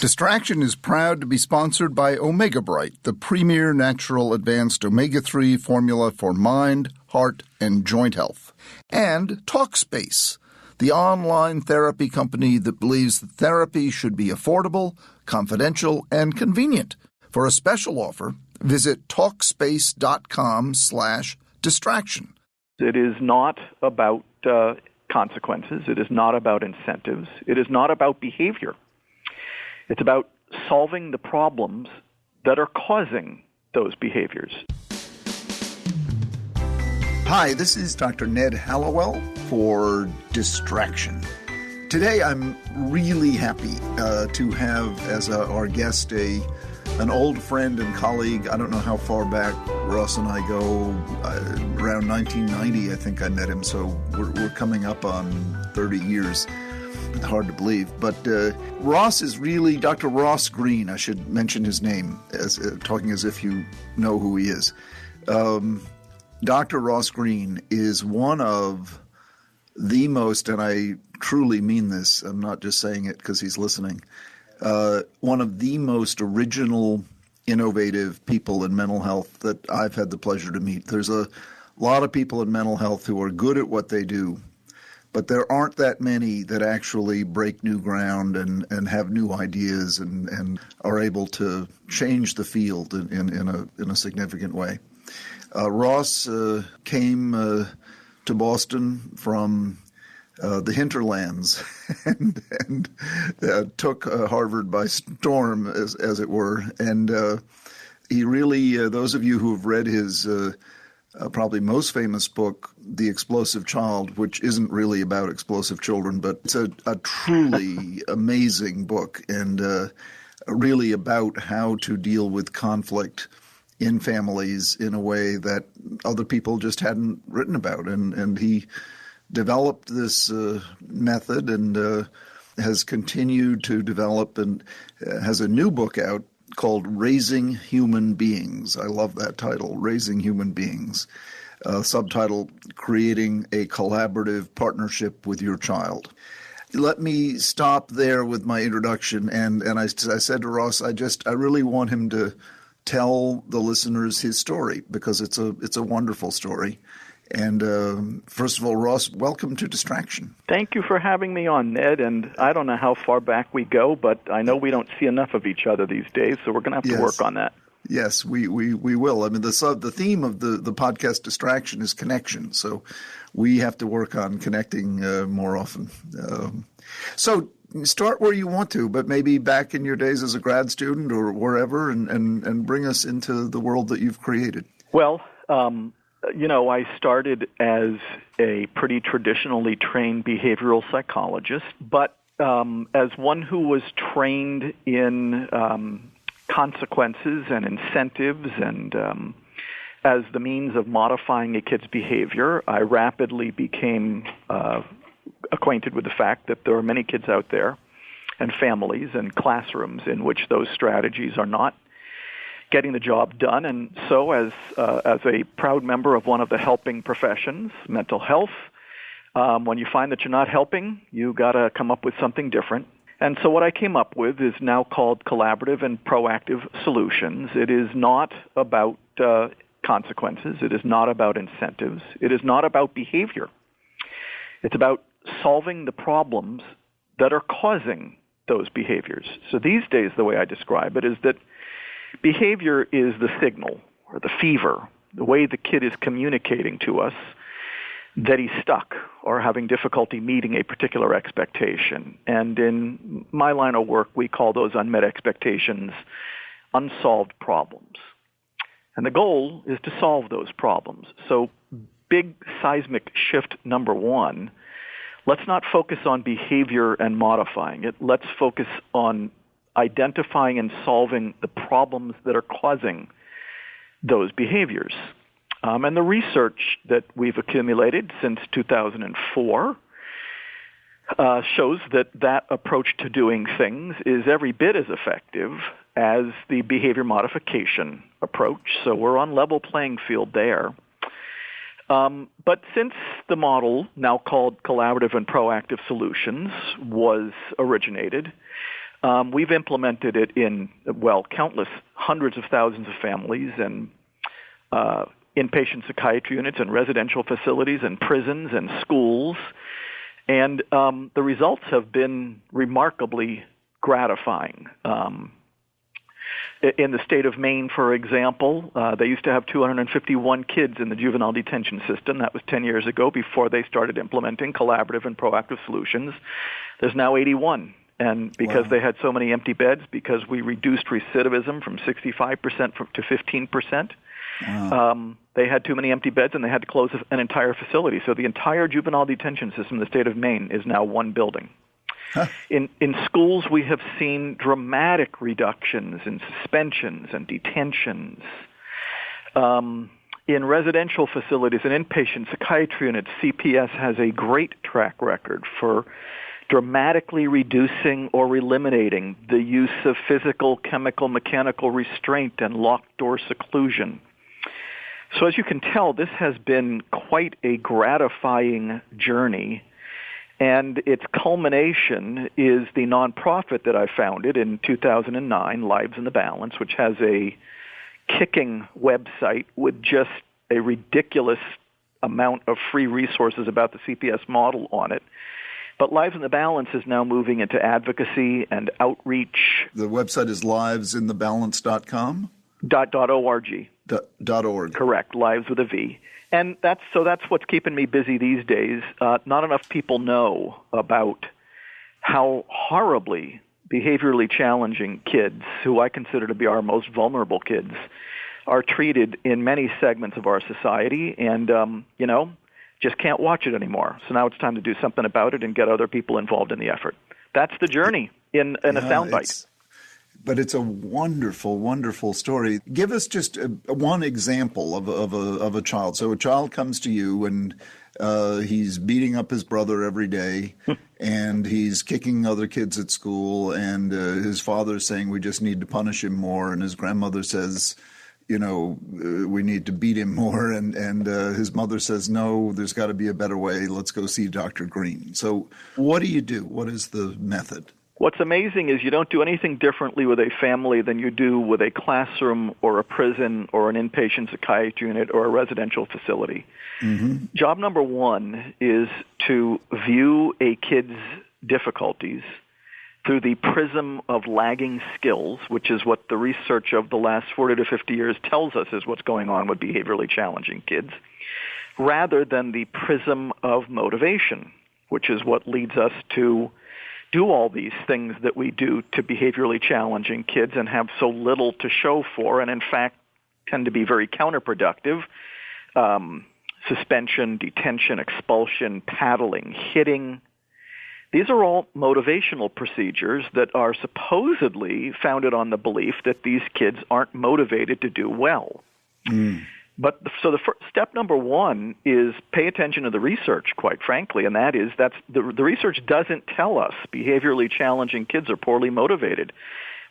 Distraction is proud to be sponsored by Omega Bright, the premier natural advanced omega-3 formula for mind, heart, and joint health. And Talkspace, the online therapy company that believes that therapy should be affordable, confidential, and convenient. For a special offer, visit Talkspace.com/distraction. It is not about consequences. It is not about incentives. It is not about behavior. It's about solving the problems that are causing those behaviors. Hi, this is Dr. Ned Hallowell for Distraction. Today I'm really happy to have as our guest an old friend and colleague. I don't know how far back Ross and I go. Around 1990, I think I met him, so we're coming up on 30 years. Hard to believe. But Ross is really Dr. Ross Greene. I should mention his name, talking as if you know who he is. Dr. Ross Greene is one of the most, and I truly mean this, I'm not just saying it because he's listening, one of the most original, innovative people in mental health that I've had the pleasure to meet. There's a lot of people in mental health who are good at what they do, but there aren't that many that actually break new ground and have new ideas and are able to change the field in a significant way. Ross came to Boston from the hinterlands and took Harvard by storm, as it were. And he really, those of you who have read his probably most famous book, The Explosive Child, which isn't really about explosive children, but it's a truly amazing book and really about how to deal with conflict in families in a way that other people just hadn't written about. And he developed this method and has continued to develop and has a new book out called Raising Human Beings. I love that title, Raising Human Beings. Subtitle, Creating a Collaborative Partnership with Your Child. Let me stop there with my introduction. And I said to Ross, I really want him to tell the listeners his story because it's a wonderful story. And first of all, Ross, welcome to Distraction. Thank you for having me on, Ned. And I don't know how far back we go, but I know we don't see enough of each other these days, so we're going to have to work on that. Yes, we will. I mean, the theme of the podcast Distraction is connection, so we have to work on connecting more often. So start where you want to, but maybe back in your days as a grad student or wherever, and bring us into the world that you've created. Well, I started as a pretty traditionally trained behavioral psychologist, but as one who was trained in consequences and incentives and as the means of modifying a kid's behavior, I rapidly became acquainted with the fact that there are many kids out there and families and classrooms in which those strategies are not getting the job done. And so as a proud member of one of the helping professions, mental health, when you find that you're not helping, you got to come up with something different. And so what I came up with is now called collaborative and proactive solutions. It is not about consequences. It is not about incentives. It is not about behavior. It's about solving the problems that are causing those behaviors. So these days, the way I describe it is that behavior is the signal or the fever, the way the kid is communicating to us that he's stuck or having difficulty meeting a particular expectation. And in my line of work, we call those unmet expectations unsolved problems. And the goal is to solve those problems. So big seismic shift number one, let's not focus on behavior and modifying it. Let's focus on identifying and solving the problems that are causing those behaviors. And the research that we've accumulated since 2004 shows that approach to doing things is every bit as effective as the behavior modification approach. So we're on level playing field there. But since the model, now called collaborative and proactive solutions, was originated, We've implemented it in, countless hundreds of thousands of families and inpatient psychiatry units and residential facilities and prisons and schools. And the results have been remarkably gratifying. In the state of Maine, for example, they used to have 251 kids in the juvenile detention system. That was 10 years ago before they started implementing collaborative and proactive solutions. There's now 81. And because they had so many empty beds, because we reduced recidivism from 65% to 15%, they had too many empty beds and they had to close an entire facility. So the entire juvenile detention system in the state of Maine is now one building. Huh. In schools, we have seen dramatic reductions in suspensions and detentions. In residential facilities and inpatient psychiatry units, CPS has a great track record for dramatically reducing or eliminating the use of physical, chemical, mechanical restraint and locked door seclusion. So as you can tell, this has been quite a gratifying journey. And its culmination is the nonprofit that I founded in 2009, Lives in the Balance, which has a kicking website with just a ridiculous amount of free resources about the CPS model on it. But Lives in the Balance is now moving into advocacy and outreach. The website is livesinthebalance.com? .org. .org. Correct, Lives with a V. And that's what's keeping me busy these days. Not enough people know about how horribly behaviorally challenging kids, who I consider to be our most vulnerable kids, are treated in many segments of our society. And, just can't watch it anymore. So now it's time to do something about it and get other people involved in the effort. That's the journey in a soundbite. But it's a wonderful, wonderful story. Give us just one example of a child. So a child comes to you and he's beating up his brother every day and he's kicking other kids at school, and his father's saying we just need to punish him more, and his grandmother says, we need to beat him more, and his mother says, no, there's got to be a better way. Let's go see Dr. Greene. So what do you do? What is the method? What's amazing is you don't do anything differently with a family than you do with a classroom or a prison or an inpatient psychiatry unit or a residential facility. Mm-hmm. Job number one is to view a kid's difficulties through the prism of lagging skills, which is what the research of the last 40 to 50 years tells us is what's going on with behaviorally challenging kids, rather than the prism of motivation, which is what leads us to do all these things that we do to behaviorally challenging kids and have so little to show for, and in fact tend to be very counterproductive. Suspension, detention, expulsion, paddling, hitting. These are all motivational procedures that are supposedly founded on the belief that these kids aren't motivated to do well. But so the first, step number one is pay attention to the research, quite frankly, and that is the research doesn't tell us behaviorally challenging kids are poorly motivated.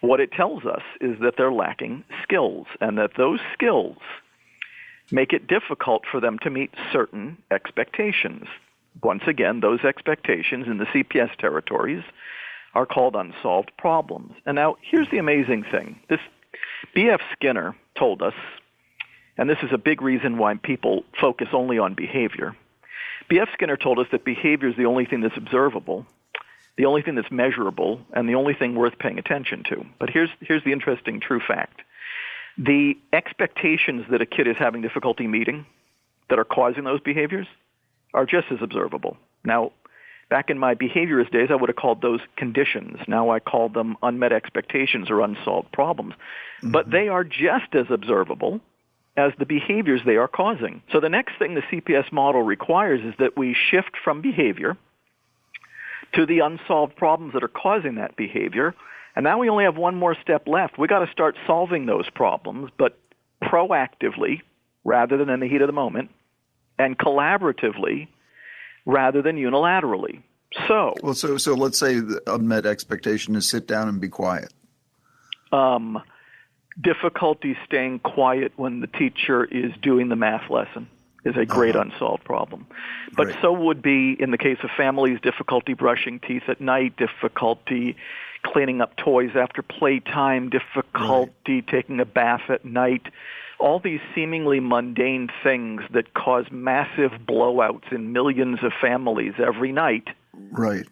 What it tells us is that they're lacking skills, and that those skills make it difficult for them to meet certain expectations. Once again, those expectations in the CPS territories are called unsolved problems. And now here's the amazing thing. This B.F. Skinner told us, and this is a big reason why people focus only on behavior. B.F. Skinner told us that behavior is the only thing that's observable, the only thing that's measurable, and the only thing worth paying attention to. But here's the interesting true fact. The expectations that a kid is having difficulty meeting that are causing those behaviors are just as observable. Now, back in my behaviorist days, I would have called those conditions. Now I call them unmet expectations or unsolved problems. Mm-hmm. But they are just as observable as the behaviors they are causing. So the next thing the CPS model requires is that we shift from behavior to the unsolved problems that are causing that behavior. And now we only have one more step left. We got to start solving those problems, but proactively rather than in the heat of the moment, and collaboratively rather than unilaterally. So let's say the unmet expectation is sit down and be quiet. Difficulty staying quiet when the teacher is doing the math lesson is a great unsolved problem. But so would be, in the case of families, difficulty brushing teeth at night, difficulty cleaning up toys after playtime, difficulty taking a bath at night, all these seemingly mundane things that cause massive blowouts in millions of families every night. Right.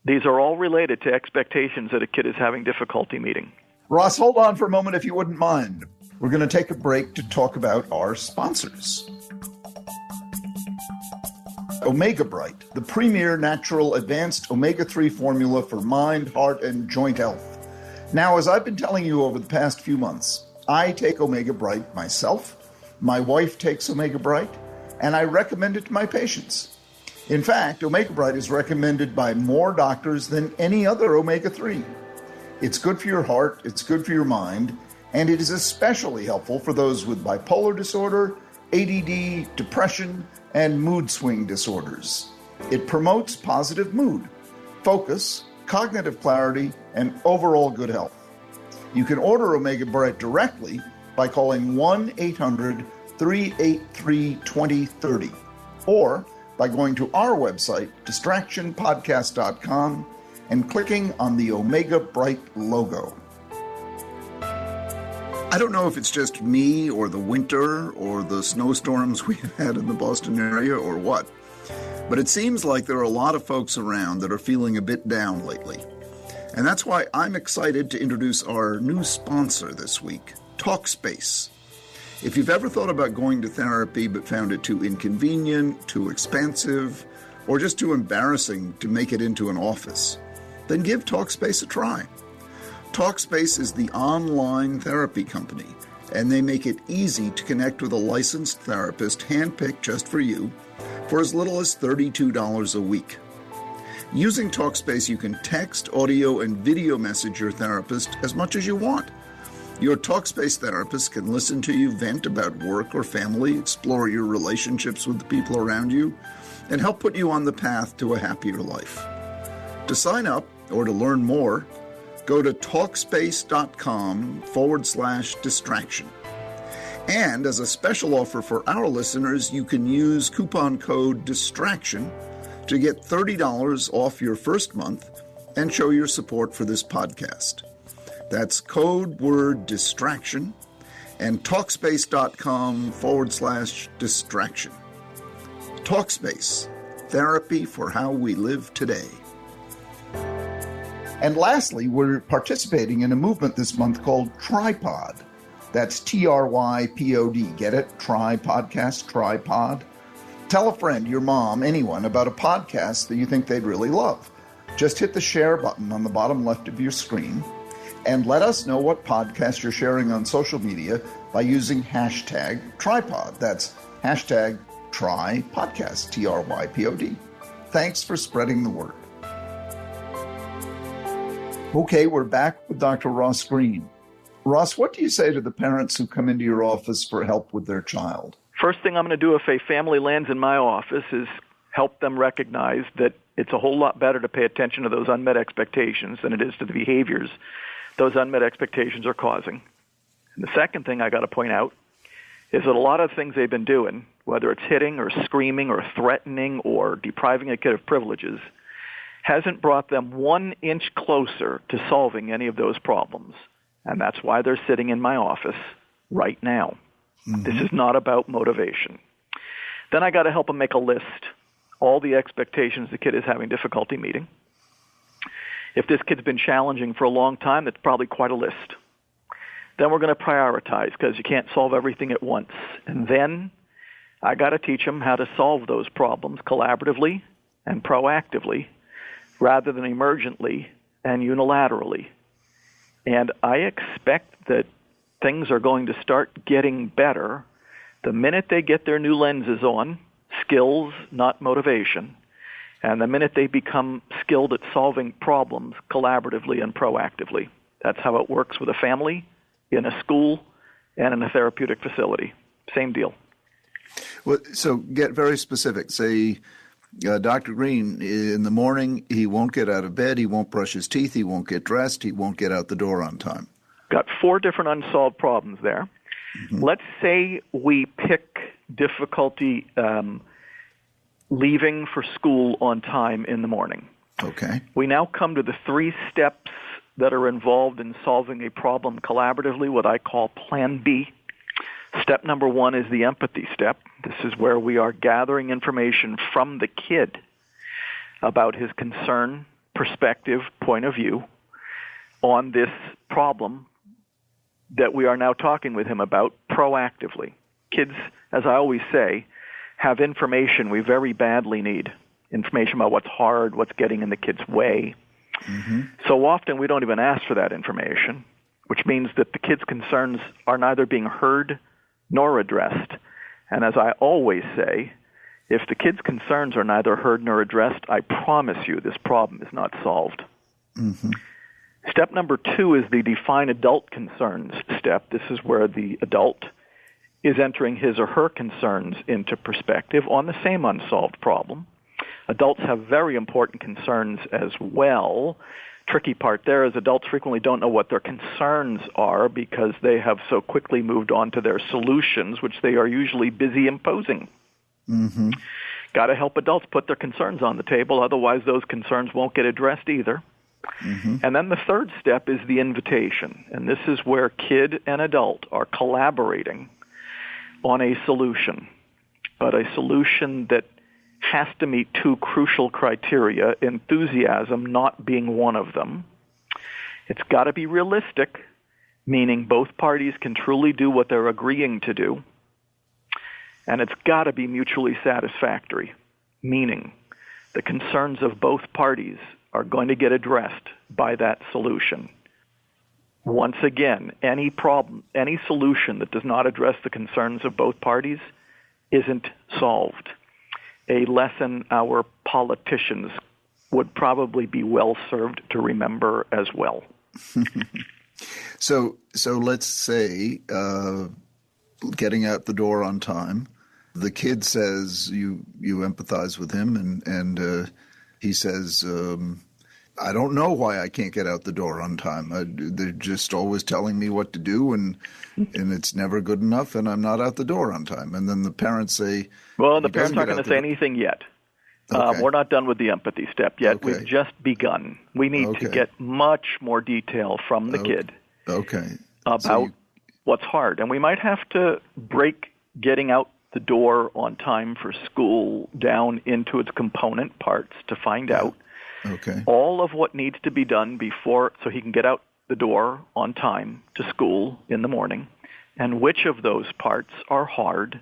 These are all related to expectations that a kid is having difficulty meeting. Ross, hold on for a moment if you wouldn't mind. We're going to take a break to talk about our sponsors. Omega Bright, the premier natural advanced omega-3 formula for mind, heart, and joint health. Now, as I've been telling you over the past few months, I take Omega Bright myself, my wife takes Omega Bright, and I recommend it to my patients. In fact, Omega Bright is recommended by more doctors than any other omega-3. It's good for your heart, it's good for your mind, and it is especially helpful for those with bipolar disorder, ADD, depression, and mood swing disorders. It promotes positive mood, focus, cognitive clarity, and overall good health. You can order Omega Bright directly by calling 1-800-383-2030 or by going to our website, distractionpodcast.com, and clicking on the Omega Bright logo. I don't know if it's just me or the winter or the snowstorms we've had in the Boston area or what, but it seems like there are a lot of folks around that are feeling a bit down lately. And that's why I'm excited to introduce our new sponsor this week, Talkspace. If you've ever thought about going to therapy but found it too inconvenient, too expensive, or just too embarrassing to make it into an office, then give Talkspace a try. Talkspace is the online therapy company, and they make it easy to connect with a licensed therapist handpicked just for you for as little as $32 a week. Using Talkspace, you can text, audio, and video message your therapist as much as you want. Your Talkspace therapist can listen to you vent about work or family, explore your relationships with the people around you, and help put you on the path to a happier life. To sign up or to learn more, go to Talkspace.com/distraction. And as a special offer for our listeners, you can use coupon code DISTRACTION to get $30 off your first month and show your support for this podcast. That's code word DISTRACTION and Talkspace.com/distraction. Talkspace, therapy for how we live today. And lastly, we're participating in a movement this month called Tripod. That's TRYPOD. Get it? Try podcast, Tripod. Tell a friend, your mom, anyone about a podcast that you think they'd really love. Just hit the share button on the bottom left of your screen and let us know what podcast you're sharing on social media by using hashtag Tripod. That's hashtag TryPodcast, TRYPOD. Thanks for spreading the word. Okay, we're back with Dr. Ross Greene. Ross, what do you say to the parents who come into your office for help with their child? First thing I'm going to do if a family lands in my office is help them recognize that it's a whole lot better to pay attention to those unmet expectations than it is to the behaviors those unmet expectations are causing. And the second thing I got to point out is that a lot of things they've been doing, whether it's hitting or screaming or threatening or depriving a kid of privileges, hasn't brought them 1 inch closer to solving any of those problems. And that's why they're sitting in my office right now. Mm-hmm. This is not about motivation. Then I got to help them make a list, all the expectations the kid is having difficulty meeting. If this kid's been challenging for a long time, that's probably quite a list. Then we're going to prioritize because you can't solve everything at once. And then I got to teach them how to solve those problems collaboratively and proactively rather than emergently and unilaterally. And I expect that things are going to start getting better the minute they get their new lenses on, skills, not motivation, and the minute they become skilled at solving problems collaboratively and proactively. That's how it works with a family, in a school, and in a therapeutic facility. Same deal. Well, so get very specific. Say, Dr. Greene, in the morning, he won't get out of bed, he won't brush his teeth, he won't get dressed, he won't get out the door on time. Got 4 different unsolved problems there. Mm-hmm. Let's say we pick difficulty leaving for school on time in the morning. Okay. We now come to the 3 steps that are involved in solving a problem collaboratively, what I call Plan B. Step number 1 is the empathy step. This is where we are gathering information from the kid about his concern, perspective, point of view on this problem that we are now talking with him about proactively. Kids, as I always say, have information we very badly need. Information about what's hard, what's getting in the kid's way. Mm-hmm. So often we don't even ask for that information, which means that the kid's concerns are neither being heard nor addressed. And as I always say, if the kid's concerns are neither heard nor addressed, I promise you this problem is not solved. Mm-hmm. Step number 2 is the define adult concerns step. This is where the adult is entering his or her concerns into perspective on the same unsolved problem. Adults have very important concerns as well. Tricky part there is adults frequently don't know what their concerns are because they have so quickly moved on to their solutions, which they are usually busy imposing. Mm-hmm. Got to help adults put their concerns on the table, otherwise those concerns won't get addressed either. Mm-hmm. And then the third step is the invitation, and this is where kid and adult are collaborating on a solution, but a solution that has to meet 2 crucial criteria, enthusiasm not being one of them. It's got to be realistic, meaning both parties can truly do what they're agreeing to do. And it's got to be mutually satisfactory, meaning the concerns of both parties are going to get addressed by that solution. Once again, any problem, any solution that does not address the concerns of both parties isn't solved. A lesson our politicians would probably be well served to remember as well. So let's say getting out the door on time, the kid says you empathize with him, and he says, I don't know why I can't get out the door on time. They're just always telling me what to do, and it's never good enough, and I'm not out the door on time. And then the parents say, well, the parents aren't going to say anything yet. Okay. We're not done with the empathy step yet. Okay. We've just begun. We need to get much more detail from the kid about what's hard. And we might have to break getting out the door on time for school down into its component parts to find out all of what needs to be done before so he can get out the door on time to school in the morning, and which of those parts are hard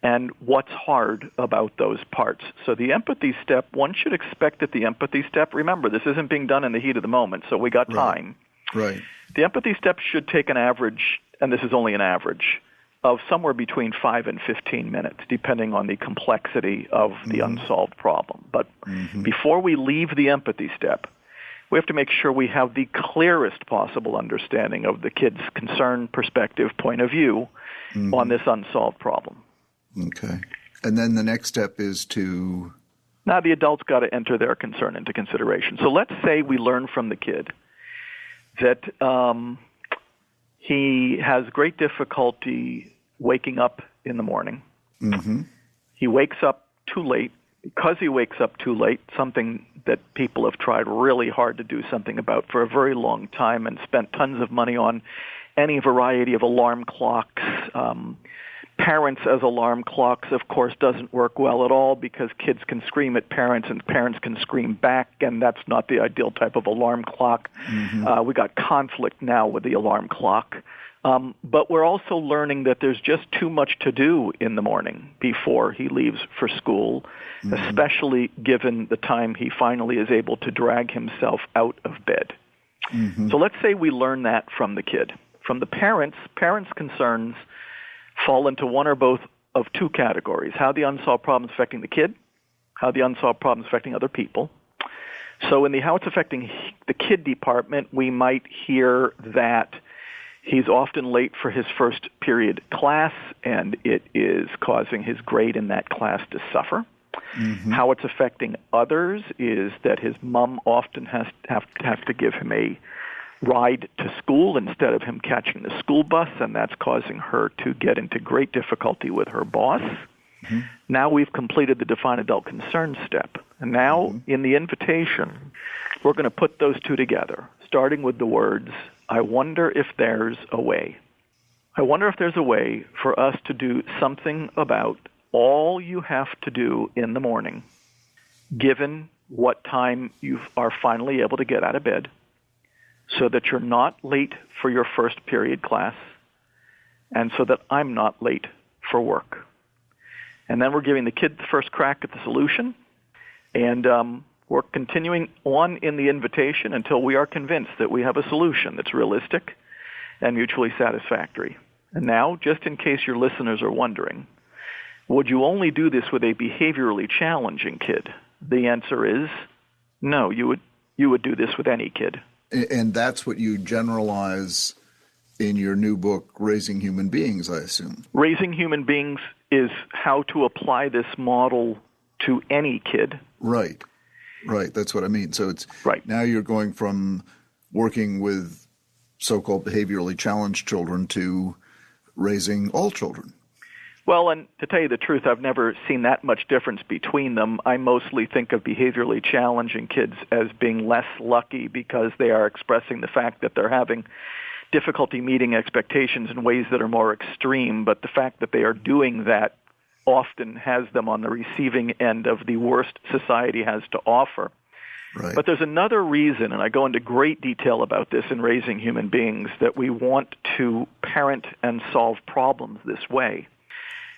and what's hard about those parts. So the empathy step, one should expect that the empathy step, remember, this isn't being done in the heat of the moment, so we got time. Right. The empathy step should take an average, and this is only an average, of somewhere between 5 and 15 minutes, depending on the complexity of the unsolved problem. But before we leave the empathy step, we have to make sure we have the clearest possible understanding of the kid's concern, perspective, point of view on this unsolved problem. Okay. And then the next step is to... Now the adult's got to enter their concern into consideration. So let's say we learn from the kid that he has great difficulty waking up in the morning. Mm-hmm. He wakes up too late. Because he wakes up too late, something that people have tried really hard to do something about for a very long time and spent tons of money on, any variety of alarm clocks. Parents as alarm clocks, of course, doesn't work well at all because kids can scream at parents and parents can scream back, and that's not the ideal type of alarm clock. Mm-hmm. We got conflict now with the alarm clock. But we're also learning that there's just too much to do in the morning before he leaves for school, especially given the time he finally is able to drag himself out of bed. Mm-hmm. So let's say we learn that from the kid. From the parents' concerns fall into one or both of 2 categories: how the unsolved problem is affecting the kid, how the unsolved problem is affecting other people. So in the how it's affecting the kid department, we might hear that he's often late for his first period class, and it is causing his grade in that class to suffer. Mm-hmm. How it's affecting others is that his mom often has to give him a ride to school instead of him catching the school bus, and that's causing her to get into great difficulty with her boss. Mm-hmm. Now we've completed the define adult concern step. And now in the invitation, we're going to put those two together, starting with the words, I wonder if there's a way. I wonder if there's a way for us to do something about all you have to do in the morning, given what time you are finally able to get out of bed, so that you're not late for your first period class, and so that I'm not late for work. And then we're giving the kid the first crack at the solution, and we're continuing on in the invitation until we are convinced that we have a solution that's realistic and mutually satisfactory. And now, just in case your listeners are wondering, would you only do this with a behaviorally challenging kid? The answer is no, you would do this with any kid. And that's what you generalize in your new book, Raising Human Beings, I assume. Raising Human Beings is how to apply this model to any kid. Right. That's what I mean. So it's right. Now you're going from working with so-called behaviorally challenged children to raising all children. Well, and to tell you the truth, I've never seen that much difference between them. I mostly think of behaviorally challenging kids as being less lucky because they are expressing the fact that they're having difficulty meeting expectations in ways that are more extreme, but the fact that they are doing that often has them on the receiving end of the worst society has to offer. Right. But there's another reason, and I go into great detail about this in Raising Human Beings, that we want to parent and solve problems this way.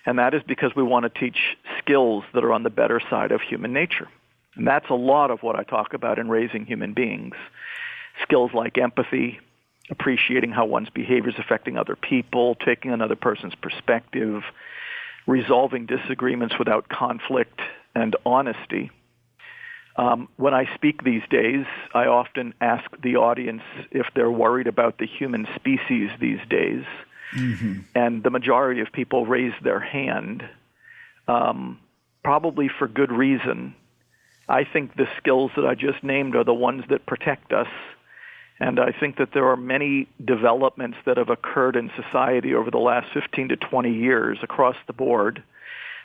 And that is because we want to teach skills that are on the better side of human nature. And that's a lot of what I talk about in Raising Human Beings. Skills like empathy, appreciating how one's behavior is affecting other people, taking another person's perspective, resolving disagreements without conflict, and honesty. When I speak these days, I often ask the audience if they're worried about the human species these days. Mm-hmm. And the majority of people raise their hand, probably for good reason. I think the skills that I just named are the ones that protect us. And I think that there are many developments that have occurred in society over the last 15 to 20 years across the board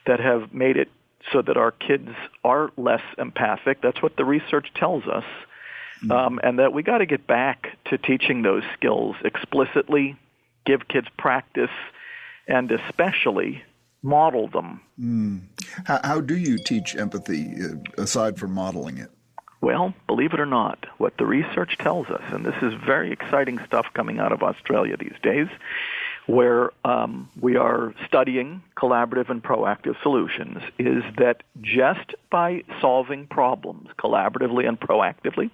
that have made it so that our kids are less empathic. That's what the research tells us. Mm-hmm. And that we got to get back to teaching those skills explicitly, give kids practice, and especially model them. How do you teach empathy aside from modeling it? Well, believe it or not, what the research tells us, and this is very exciting stuff coming out of Australia these days, where we are studying collaborative and proactive solutions, is that just by solving problems collaboratively and proactively,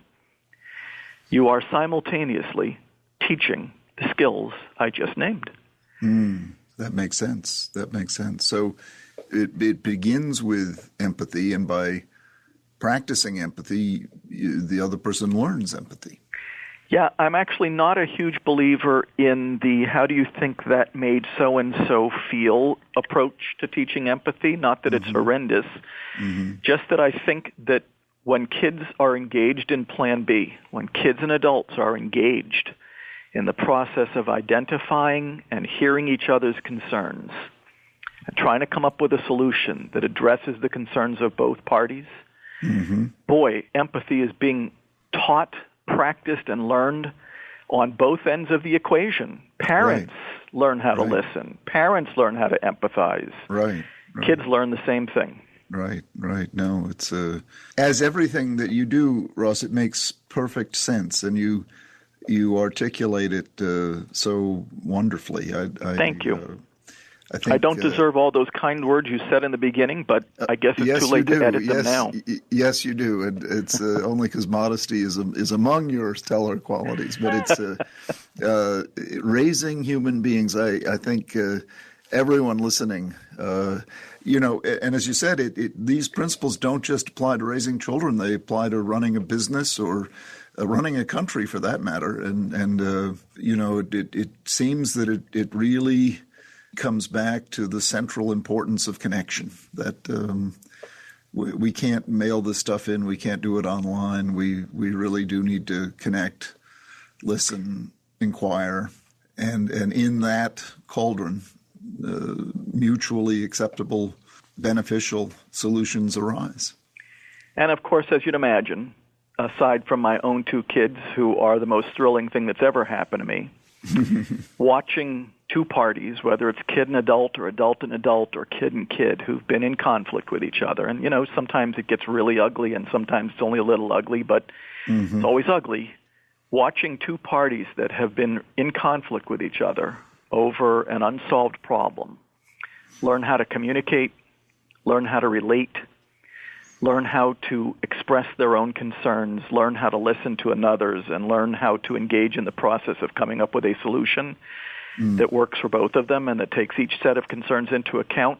you are simultaneously teaching the skills I just named. That makes sense. So it begins with empathy, and by practicing empathy, the other person learns empathy. Yeah, I'm actually not a huge believer in the how do you think that made so-and-so feel approach to teaching empathy. Not that it's horrendous, just that I think that when kids are engaged in Plan B, when kids and adults are engaged in the process of identifying and hearing each other's concerns and trying to come up with a solution that addresses the concerns of both parties, boy, empathy is being taught, practiced, and learned on both ends of the equation. Parents learn how to listen. Parents learn how to empathize. Kids learn the same thing. Right. No, it's as everything that you do, Ross, it makes perfect sense, and you articulate it so wonderfully. Thank you. I don't deserve all those kind words you said in the beginning, but I guess it's too late to edit them now. Yes, you do, and it's only because modesty is among your stellar qualities. But it's raising human beings. I think everyone listening, and as you said, these principles don't just apply to raising children; they apply to running a business or running a country, for that matter. And it seems that it really comes back to the central importance of connection, that we can't mail this stuff in, we can't do it online, we really do need to connect, listen, inquire, and in that cauldron, mutually acceptable, beneficial solutions arise. And of course, as you'd imagine, aside from my own 2 kids, who are the most thrilling thing that's ever happened to me, watching 2 parties, whether it's kid and adult or adult and adult or kid and kid, who've been in conflict with each other. And, sometimes it gets really ugly and sometimes it's only a little ugly, but it's always ugly. Watching 2 parties that have been in conflict with each other over an unsolved problem, learn how to communicate, learn how to relate, learn how to express their own concerns, learn how to listen to another's, and learn how to engage in the process of coming up with a solution that works for both of them and that takes each set of concerns into account.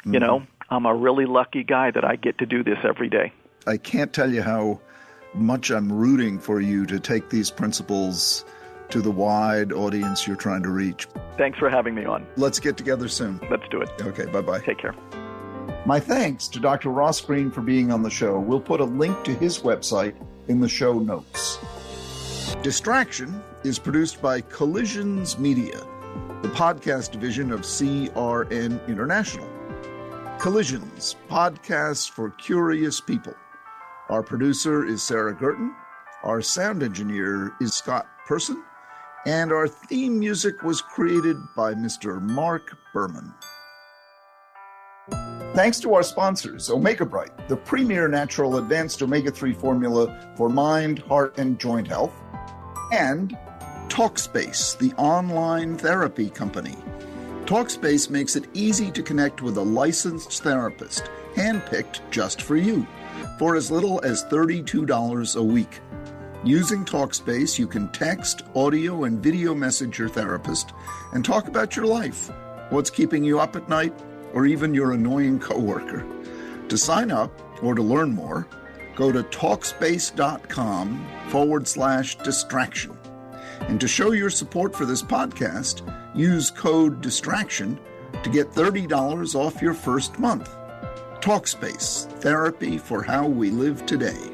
I'm a really lucky guy that I get to do this every day. I can't tell you how much I'm rooting for you to take these principles to the wide audience you're trying to reach. Thanks for having me on. Let's get together soon. Let's do it. Okay, bye-bye. Take care. My thanks to Dr. Ross Greene for being on the show. We'll put a link to his website in the show notes. Distraction is produced by Collisions Media, the podcast division of CRN International. Collisions, podcasts for curious people. Our producer is Sarah Gerton. Our sound engineer is Scott Person. And our theme music was created by Mr. Mark Berman. Thanks to our sponsors, Omega Bright, the premier natural advanced omega-3 formula for mind, heart, and joint health, and Talkspace, the online therapy company. Talkspace makes it easy to connect with a licensed therapist, handpicked just for you, for as little as $32 a week. Using Talkspace, you can text, audio, and video message your therapist and talk about your life, what's keeping you up at night, or even your annoying coworker. To sign up or to learn more, go to Talkspace.com/distraction. And to show your support for this podcast, use code DISTRACTION to get $30 off your first month. Talkspace, therapy for how we live today.